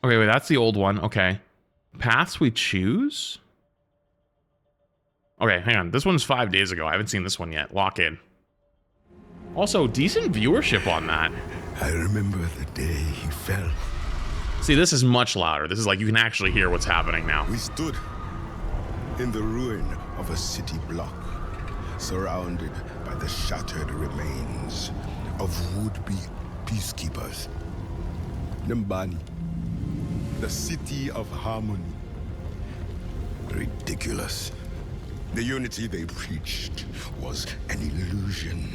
Okay, wait, that's the old one. Okay. Paths we choose? Okay, hang on. This one's 5 days ago. I haven't seen this one yet. Lock in. Also, decent viewership on that. I remember the day he fell. See, this is much louder. This is like you can actually hear what's happening now. We stood in the ruin of a city block, surrounded by the shattered remains of would-be peacekeepers. Nimbani, the city of harmony. Ridiculous. The unity they preached was an illusion,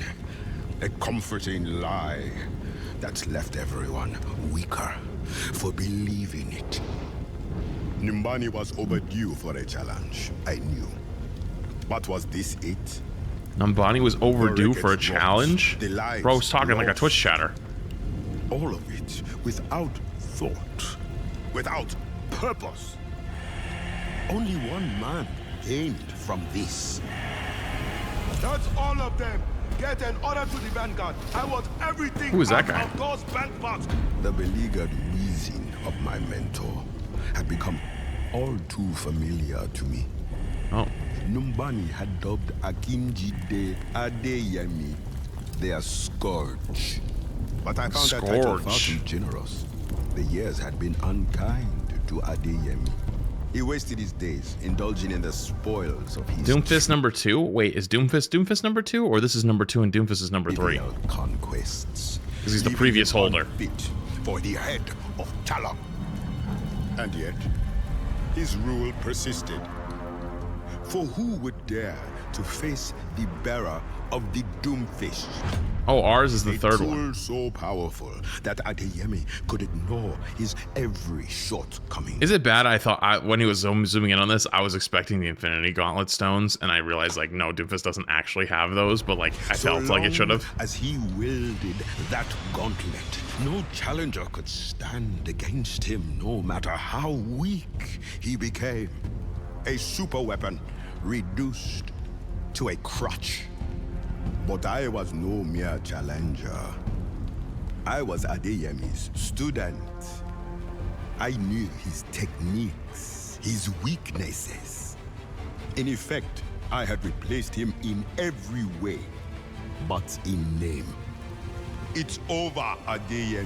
a comforting lie that left everyone weaker for believing it. Nimbani was overdue for a challenge, I knew. But was this it? Numbani was overdue for a challenge? Bro's talking like a Twitch chatter. All of it without thought, without purpose. Only one man gained from this. That's all of them. Get an order to the Vanguard. I want everything. Who is that guy? Of those bank box. The beleaguered wheezing of my mentor had become all too familiar to me. Oh. Numbani had dubbed Akinjide Adeyemi their scourge. But I found that title far too generous. The years had been unkind to Adeyemi. He wasted his days indulging in the spoils of his Doomfist number 2? Wait, is Doomfist number 2? Or this is number 2 and Doomfist is number 3? Conquests. Because he's the previous holder. Fit for the head of Talon. And yet, his rule persisted. For who would dare to face the bearer of the Doomfist? Oh, ours is the third one. So powerful that Adeyemi could ignore his every shortcoming. Is it bad? I thought when he was zooming in on this, I was expecting the Infinity Gauntlet stones, and I realized like no, Doomfist doesn't actually have those, but like I felt like it should have. As he wielded that gauntlet, no challenger could stand against him, no matter how weak he became. A super weapon reduced to a crutch. But I was no mere challenger. I was Adeyemi's student. I knew his techniques, his weaknesses. In effect, I had replaced him in every way, but in name. It's over, Adeyemi.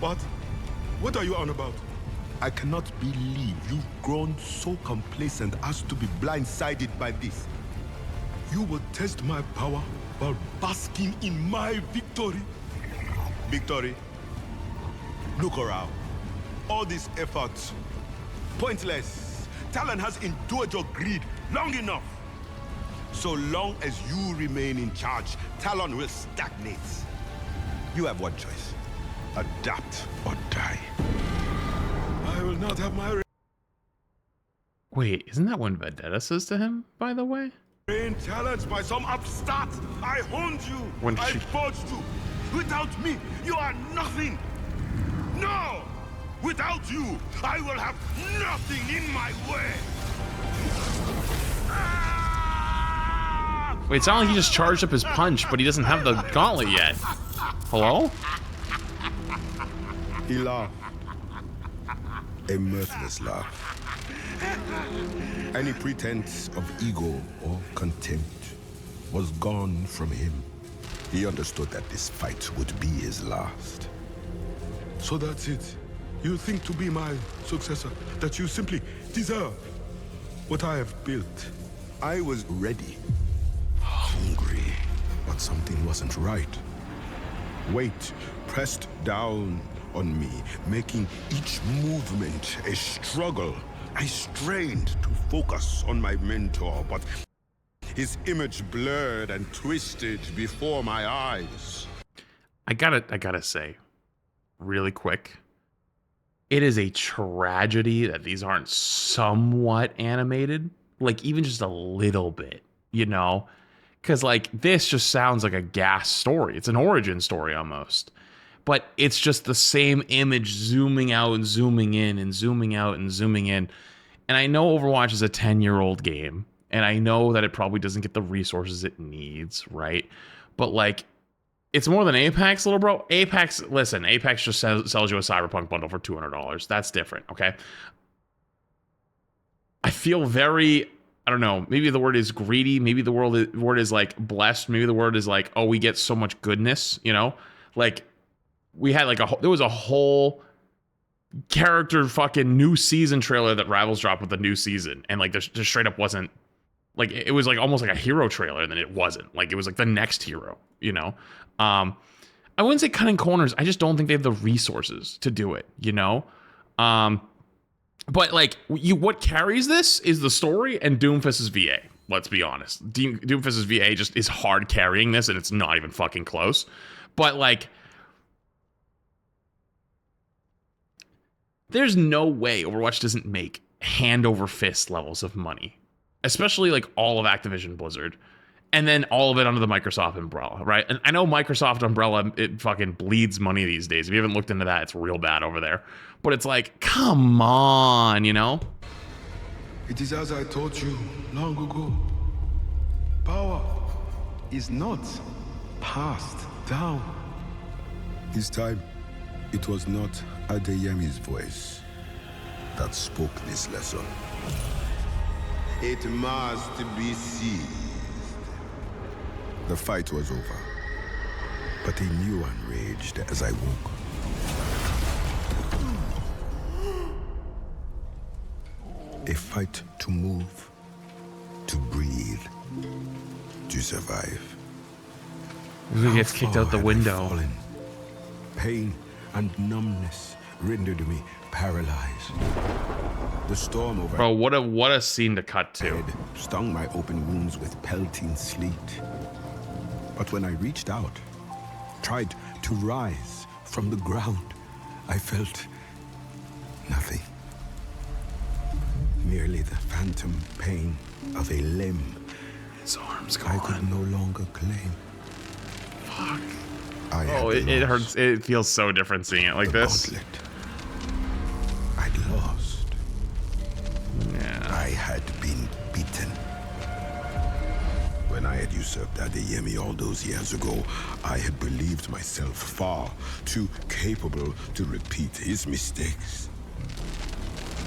What are you on about? I cannot believe you've grown so complacent as to be blindsided by this. You will test my power while basking in my victory. Victory? Look around. All this effort, pointless. Talon has endured your greed long enough. So long as you remain in charge, Talon will stagnate. You have one choice. Adapt or die. I will not have my Wait, isn't that what Vendetta says to him, by the way? reign challenged by some upstart. I honed you. When I she... forged you. Without me, you are nothing. No! Without you, I will have nothing in my way. Wait, it's not like he just charged up his punch, but he doesn't have the gauntlet yet. Hello? He laughed. A mirthless laugh. Any pretense of ego or contempt was gone from him. He understood that this fight would be his last. So that's it. You think to be my successor, that you simply deserve what I have built. I was ready, hungry, but something wasn't right. Weight pressed down on me, making each movement a struggle. I strained to focus on my mentor, but his image blurred and twisted before my eyes. I gotta say, really quick, it is a tragedy that these aren't somewhat animated, like even just a little bit, you know? Because like this just sounds like a gas story. It's an origin story almost. But it's just the same image zooming out and zooming in and zooming out and zooming in. And I know Overwatch is a 10-year-old game, and I know that it probably doesn't get the resources it needs, right? But like, It's more than Apex, little bro. Apex, listen, Apex just sells you a Cyberpunk bundle for $200. That's different, okay? I feel very, I don't know, maybe the word is greedy. Maybe the word is like blessed. Maybe the word is like, oh, we get so much goodness, you know? Like, we had like there was a whole character fucking new season trailer that Rivals dropped with the new season. And like, there just straight up wasn't, like, it was like almost like a hero trailer, and then it wasn't. Like, it was like the next hero, you know? I wouldn't say cutting corners. I just don't think they have the resources to do it, you know? But like, what carries this is the story and Doomfist's VA. Let's be honest. Doomfist's VA just is hard carrying this, and it's not even fucking close. But like, there's no way Overwatch doesn't make hand over fist levels of money, especially like all of Activision Blizzard. And then all of it under the Microsoft umbrella, right? And I know Microsoft umbrella, it fucking bleeds money these days. If you haven't looked into that, it's real bad over there. But it's like, come on, you know? It is as I taught you long ago. Power is not passed down. This time, it was not Adeyemi's voice that spoke this lesson. It must be seized. The fight was over, but a new one raged as I woke. A fight to move, to breathe, to survive. He gets kicked out the window. Pain and numbness rendered me paralyzed. The storm over. Bro, what a scene to cut to. Head stung my open wounds with pelting sleet. But when I reached out, tried to rise from the ground, I felt nothing. Merely the phantom pain of a limb His arm's I gone. could no longer claim. Fuck. Oh, it hurts. It feels so different seeing it like this. Gauntlet. I'd lost. Yeah. I had been beaten. When I had usurped Adeyemi all those years ago, I had believed myself far too capable to repeat his mistakes.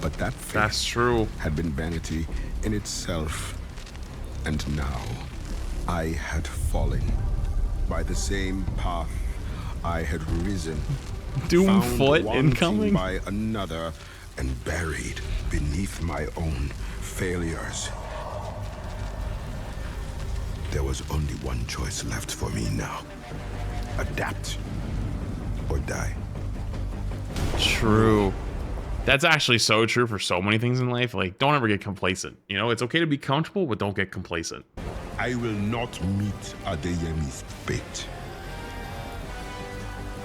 But that faith That's true. had been vanity in itself. And now, I had fallen by the same path I had risen. found Doomfoot wanting incoming. by another and buried beneath my own failures. There was only one choice left for me now. Adapt or die. True. That's actually so true for so many things in life. Like, don't ever get complacent. You know, it's okay to be comfortable, but don't get complacent. I will not meet Adeyemi's fate.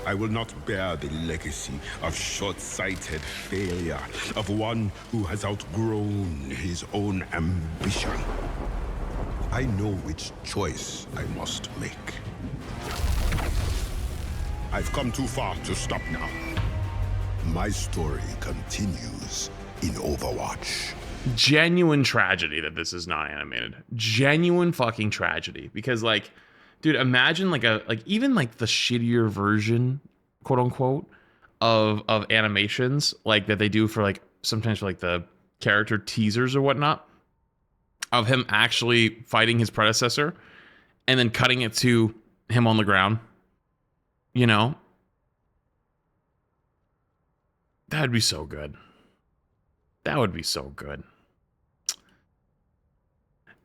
I will not bear the legacy of short-sighted failure, of one who has outgrown his own ambition. I know which choice I must make. I've come too far to stop now. My story continues in Overwatch. Genuine tragedy that this is not animated. Genuine fucking tragedy. Because, like, dude, imagine like even like the shittier version, quote unquote, of animations like that they do for like sometimes for like the character teasers or whatnot, of him actually fighting his predecessor and then cutting it to him on the ground. You know? That'd be so good. That would be so good.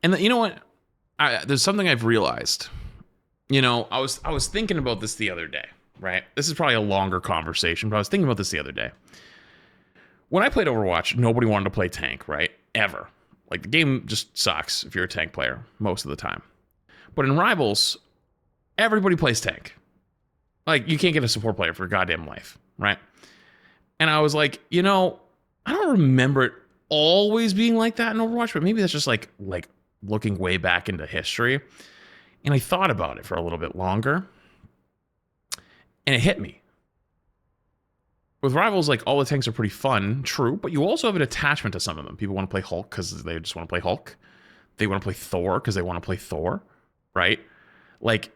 And you know what? There's something I've realized. You know, I was thinking about this the other day, right? This is probably a longer conversation, but I was thinking about this the other day. When I played Overwatch, nobody wanted to play tank, right? Ever. Like, the game just sucks if you're a tank player most of the time. But in Rivals, everybody plays tank. Like, you can't get a support player for your goddamn life, right? And I was like, you know, I don't remember it always being like that in Overwatch, but maybe that's just like looking way back into history. And I thought about it for a little bit longer, and it hit me. With Rivals, like, all the tanks are pretty fun, true, but you also have an attachment to some of them. People want to play Hulk because they just want to play Hulk. They want to play Thor because they want to play Thor, right? Like,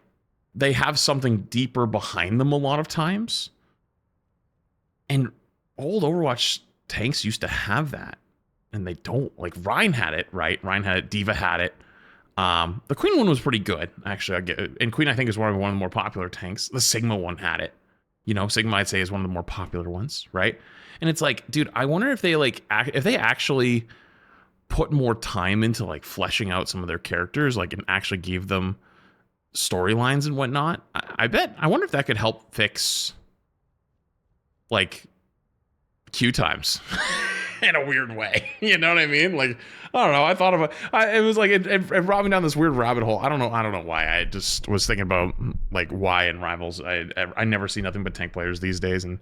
they have something deeper behind them a lot of times. And old Overwatch tanks used to have that. And they don't. Like, Ryan had it, right? Ryan had it. D.Va had it. The Queen one was pretty good, actually. I get it. And Queen, I think, is one of the more popular tanks. The Sigma one had it. You know, Sigma, I'd say, is one of the more popular ones, right? And it's like, dude, I wonder if they, like, if they actually put more time into, like, fleshing out some of their characters, like, and actually gave them storylines and whatnot. I wonder if that could help fix, like, queue times. In a weird way, you know what I mean? Like, I don't know. I thought of it was like it brought me down this weird rabbit hole. I don't know why. I just was thinking about like why in Rivals. I never see nothing but tank players these days, and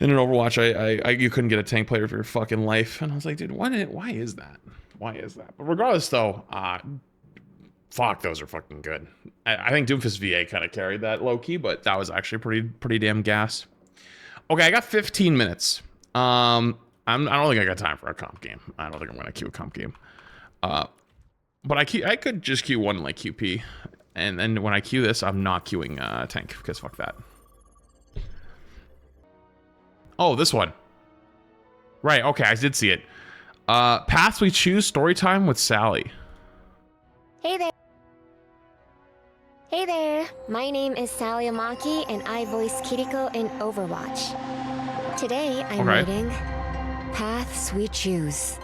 in an Overwatch, I you couldn't get a tank player for your fucking life, and I was like, dude, why is that? Why is that? But regardless, though, fuck, those are fucking good. I think Doomfist VA kind of carried that low key, but that was actually pretty damn gas. Okay, I got 15 minutes. I don't think I got time for a comp game. I don't think I'm going to queue a comp game. But I could just queue one like QP. And then when I queue this, I'm not queuing tank, because fuck that. Oh, this one. Right, okay, I did see it. Paths we choose, story time with Sally. Hey there. Hey there. My name is Sally Amaki, and I voice Kiriko in Overwatch. Today, I'm reading Paths We Choose.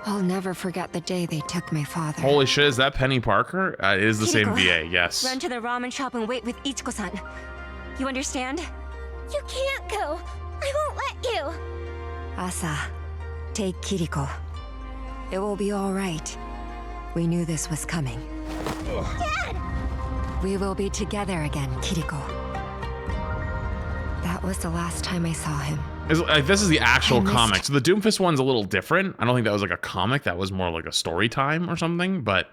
I'll never forget the day they took my father. Holy shit, is that Penny Parker? It is the same VA, yes. Run to the ramen shop and wait with Ichiko-san. You understand? You can't go. I won't let you. Asa, take Kiriko. It will be all right. We knew this was coming. Dad! We will be together again, Kiriko. That was the last time I saw him. This is the actual comic. So the Doomfist one's a little different. I don't think that was like a comic. That was more like a story time or something. But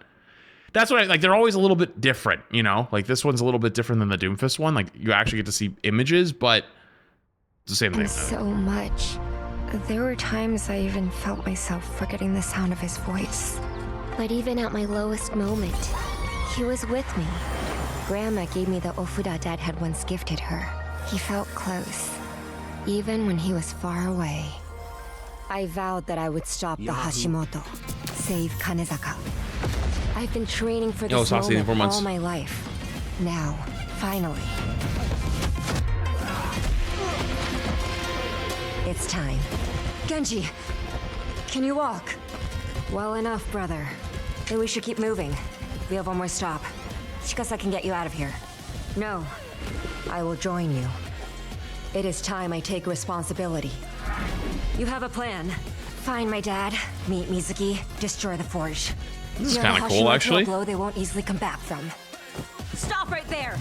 that's what like. They're always a little bit different, you know? Like this one's a little bit different than the Doomfist one. Like you actually get to see images, but it's the same thing. And so much. There were times I even felt myself forgetting the sound of his voice. But even at my lowest moment, he was with me. Grandma gave me the ofuda Dad had once gifted her. He felt close, even when he was far away. I vowed that I would stop the Hashimoto, save Kanezaka. I've been training for this moment all my life. Now, finally. It's time. Genji, can you walk? Well enough, brother. Then we should keep moving. We have one more stop. Chikasa can get you out of here. No. I will join you. It is time I take responsibility. You have a plan. Find my dad, meet Mizuki, destroy the forge. This is kind of cool, actually. Blow they won't easily come back from. Stop right there!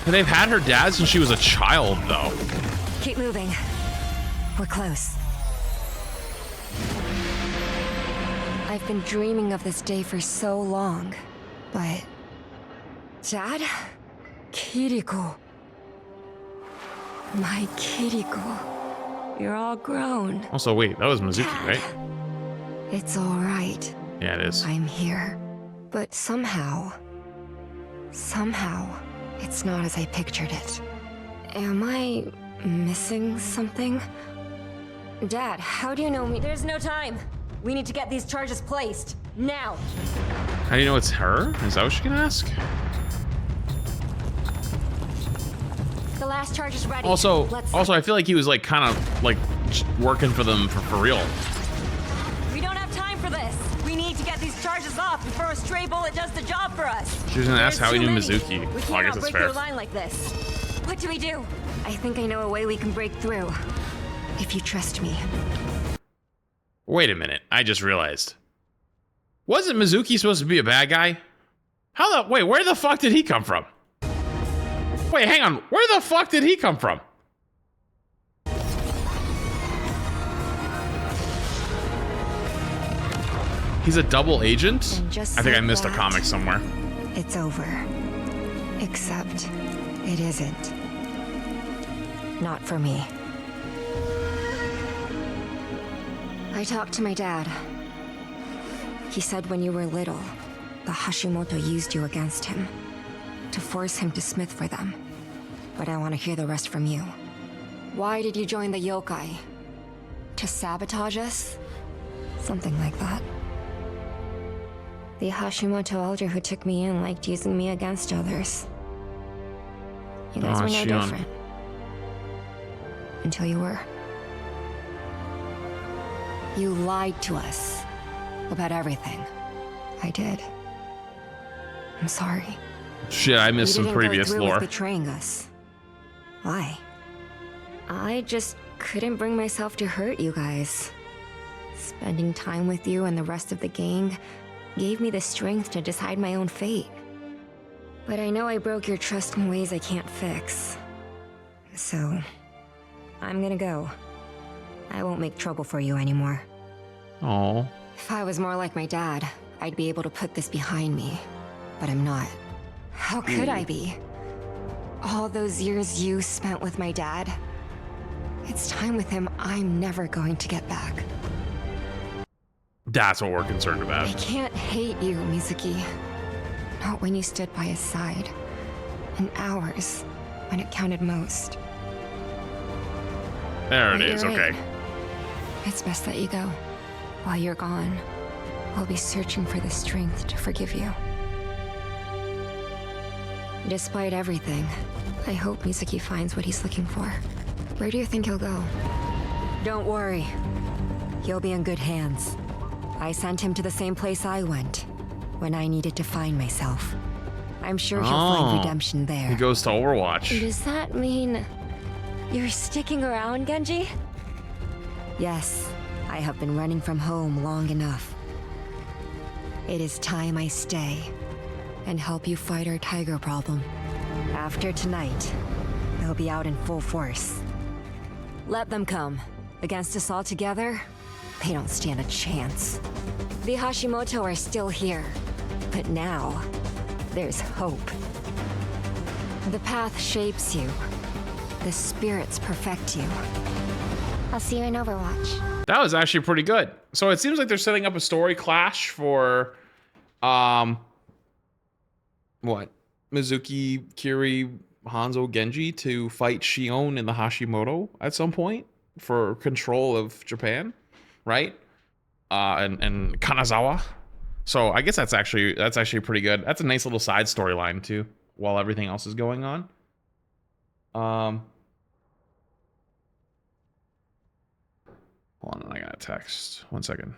And they've had her dad since she was a child, though. Keep moving. We're close. I've been dreaming of this day for so long, but... Dad? Kiriko. My Kiriko. You're all grown. Also, wait, that was Mizuki, Dad. right? It's all right. Yeah, it is. I'm here. But somehow, it's not as I pictured it. Am I missing something? Dad, how do you know me? There's no time. We need to get these charges placed. Now. How do you know it's her? Is that what she can ask? The last charge is ready. Also, I feel like he was like kind of like working for them for real. We don't have time for this. We need to get these charges off before a stray bullet does the job for us. She was gonna ask how he knew Mizuki. We Well, I guess cannot that's break fair. through a line like this. What do we do? I think I know a way we can break through. If you trust me. Wait a minute, I just realized. Wasn't Mizuki supposed to be a bad guy? Wait, where the fuck did he come from? Wait, hang on, where the fuck did he come from? He's a double agent? I think I missed a comic somewhere. It's over. Except, it isn't. Not for me. I talked to my dad. He said when you were little, The Hashimoto used you against him, to force him to smith for them. But I want to hear the rest from you. Why did you join the yokai? To sabotage us? Something like that. The Hashimoto elder who took me in liked using me against others. You guys were no different. Until you were. You lied to us about everything. I did. I'm sorry. Shit, I missed some previous lore. With betraying us. Why? I just couldn't bring myself to hurt you guys. Spending time with you and the rest of the gang gave me the strength to decide my own fate. But I know I broke your trust in ways I can't fix. So, I'm gonna go. I won't make trouble for you anymore. Oh. If I was more like my dad, I'd be able to put this behind me. But I'm not. How could I be? All those years you spent with my dad, it's time with him I'm never going to get back. That's what we're concerned about. I can't hate you, Mizuki. Not when you stood by his side. In hours, when it counted most. There it is, okay. It's best that you go. While you're gone, I'll be searching for the strength to forgive you. Despite everything, I hope Mizuki finds what he's looking for. Where do you think he'll go? Don't worry. He'll be in good hands. I sent him to the same place I went when I needed to find myself. I'm sure he'll find redemption there. He goes to Overwatch. Does that mean you're sticking around, Genji? Yes, I have been running from home long enough. It is time I stay and help you fight our tiger problem. After tonight, they'll be out in full force. Let them come. Against us all together, they don't stand a chance. The Hashimoto are still here, but now there's hope. The path shapes you. The spirits perfect you. I'll see you in Overwatch. That was actually pretty good. So it seems like they're setting up a story clash for, what? Mizuki, Kiri, Hanzo, Genji to fight Shion and the Hashimoto at some point for control of Japan, right? And Kanazawa. So I guess that's actually pretty good. That's a nice little side storyline too, while everything else is going on. Hold on, I got a text. 1 second.